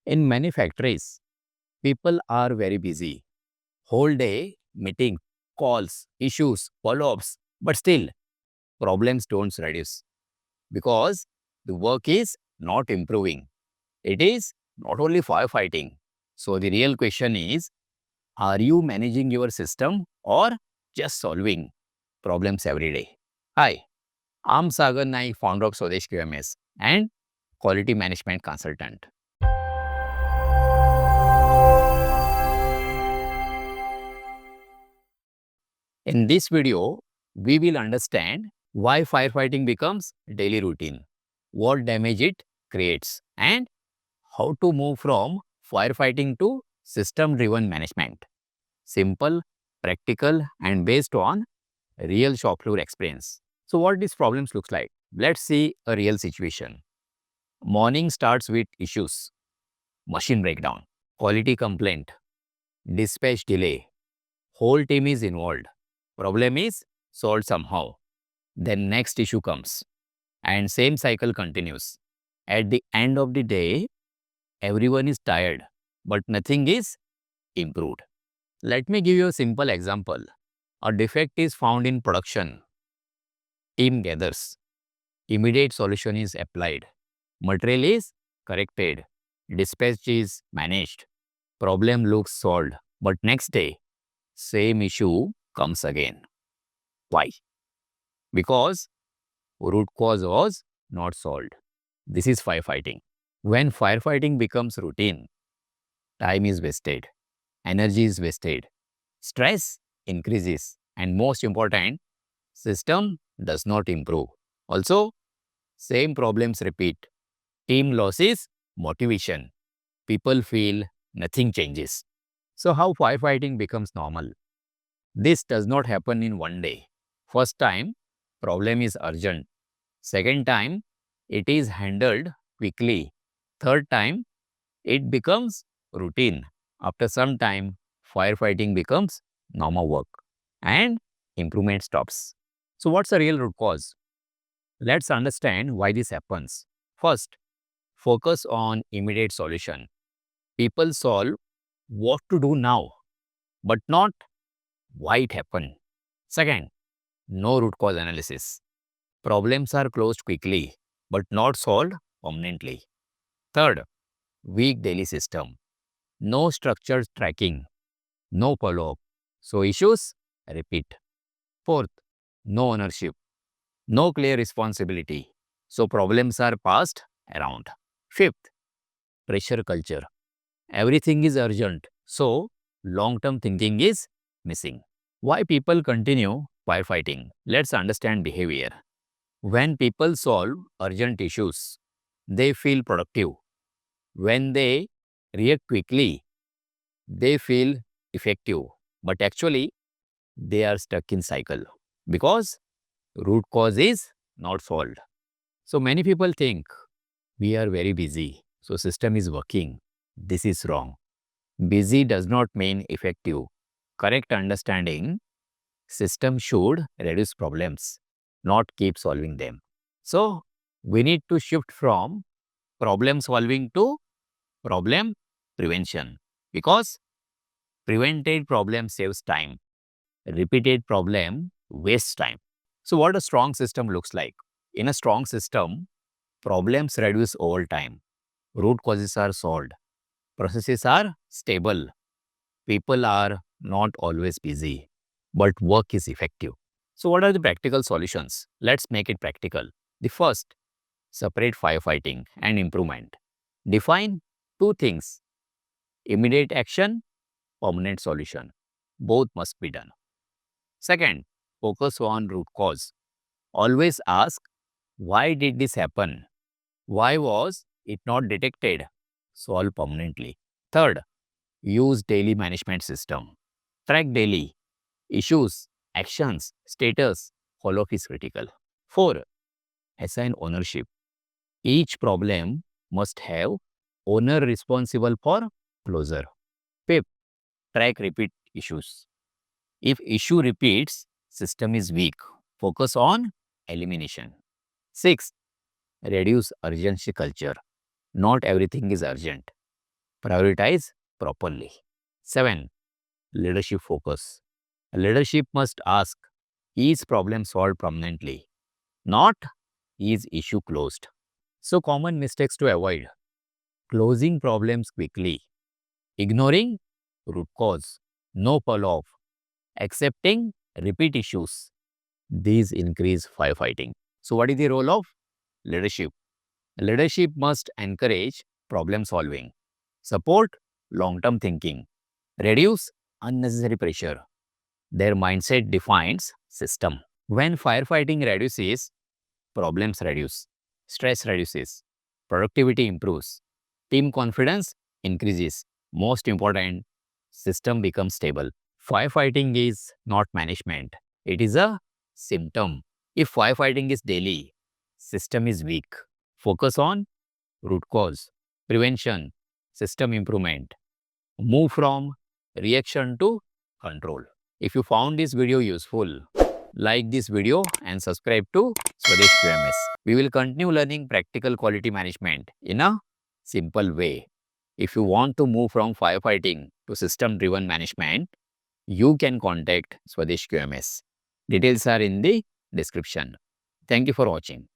In many factories, people are very busy. Whole day, meeting, calls, issues, follow-ups, but still problems don't reduce because the work is not improving. It is not only firefighting. So the real question is, are you managing your system or just solving problems every day? Hi, I'm Sagar Naik, founder of Swades QMS and quality management consultant. In this video, we will understand why firefighting becomes daily routine, what damage it creates, and how to move from firefighting to system-driven management. Simple, practical, and based on real shop floor experience. So what these problems looks like? Let's see a real situation. Morning starts with issues, machine breakdown, quality complaint, dispatch delay, whole team is involved. Problem is solved somehow. Then next issue comes and same cycle continues. At the end of the day, everyone is tired, but nothing is improved. Let me give you a simple example. A defect is found in production. Team gathers. Immediate solution is applied. Material is corrected. Dispatch is managed. Problem looks solved. But next day, same issue comes again. Why? Because root cause was not solved. This is firefighting. When firefighting becomes routine, time is wasted, energy is wasted, stress increases, and most important, system does not improve. Also, same problems repeat. Team losses motivation. People feel nothing changes. So how firefighting becomes normal? This does not happen in one day. First time, problem is urgent. Second time, it is handled quickly. Third time, it becomes routine. After some time, firefighting becomes normal work and improvement stops. So what's the real root cause? Let's understand why this happens. First, focus on immediate solution. People solve what to do now, but not why it happened. Second, no root cause analysis. Problems are closed quickly, but not solved permanently. Third, weak daily system. No structured tracking, no follow-up. So issues repeat. Fourth, no ownership, no clear responsibility. So problems are passed around. Fifth, pressure culture. Everything is urgent. So long-term thinking is missing. Why people continue firefighting? Let's understand behavior. When people solve urgent issues, they feel productive. When they react quickly, they feel effective. But actually, they are stuck in cycle because root cause is not solved. So many people think we are very busy, so system is working. This is wrong. Busy does not mean effective. Correct understanding, system should reduce problems, not keep solving them. So we need to shift from problem solving to problem prevention because prevented problem saves time, repeated problem wastes time. So what a strong system looks like? In a strong system, problems reduce over time, root causes are solved, processes are stable, people are not always busy, but work is effective. So what are the practical solutions? Let's make it practical. The first, separate firefighting and improvement. Define two things, immediate action, permanent solution. Both must be done. Second, focus on root cause. Always ask, why did this happen? Why was it not detected? Solve permanently. Third, use daily management system. Track daily issues, actions, status. Follow-up is critical. 4. Assign ownership. Each problem must have owner responsible for closure. 5th, track repeat issues. If issue repeats, system is weak. Focus on elimination. 6th, reduce urgency culture. Not everything is urgent. Prioritize properly. 7. Leadership focus. Leadership must ask, is problem solved permanently? Not, is issue closed? So common mistakes to avoid. Closing problems quickly. Ignoring root cause. No follow-up. Accepting repeat issues. These increase firefighting. So what is the role of leadership? Leadership must encourage problem solving, support long-term thinking, reduce unnecessary pressure. Their mindset defines system. When firefighting reduces, problems reduce, stress reduces, productivity improves, team confidence increases. Most important, system becomes stable. Firefighting is not management. It is a symptom. If firefighting is daily, system is weak. Focus on root cause, prevention, system improvement. Move from reaction to control. If you found this video useful, like this video and subscribe to Swades QMS. We will continue learning practical quality management in a simple way. If you want to move from firefighting to system-driven management, you can contact Swades QMS. Details are in the description. Thank you for watching.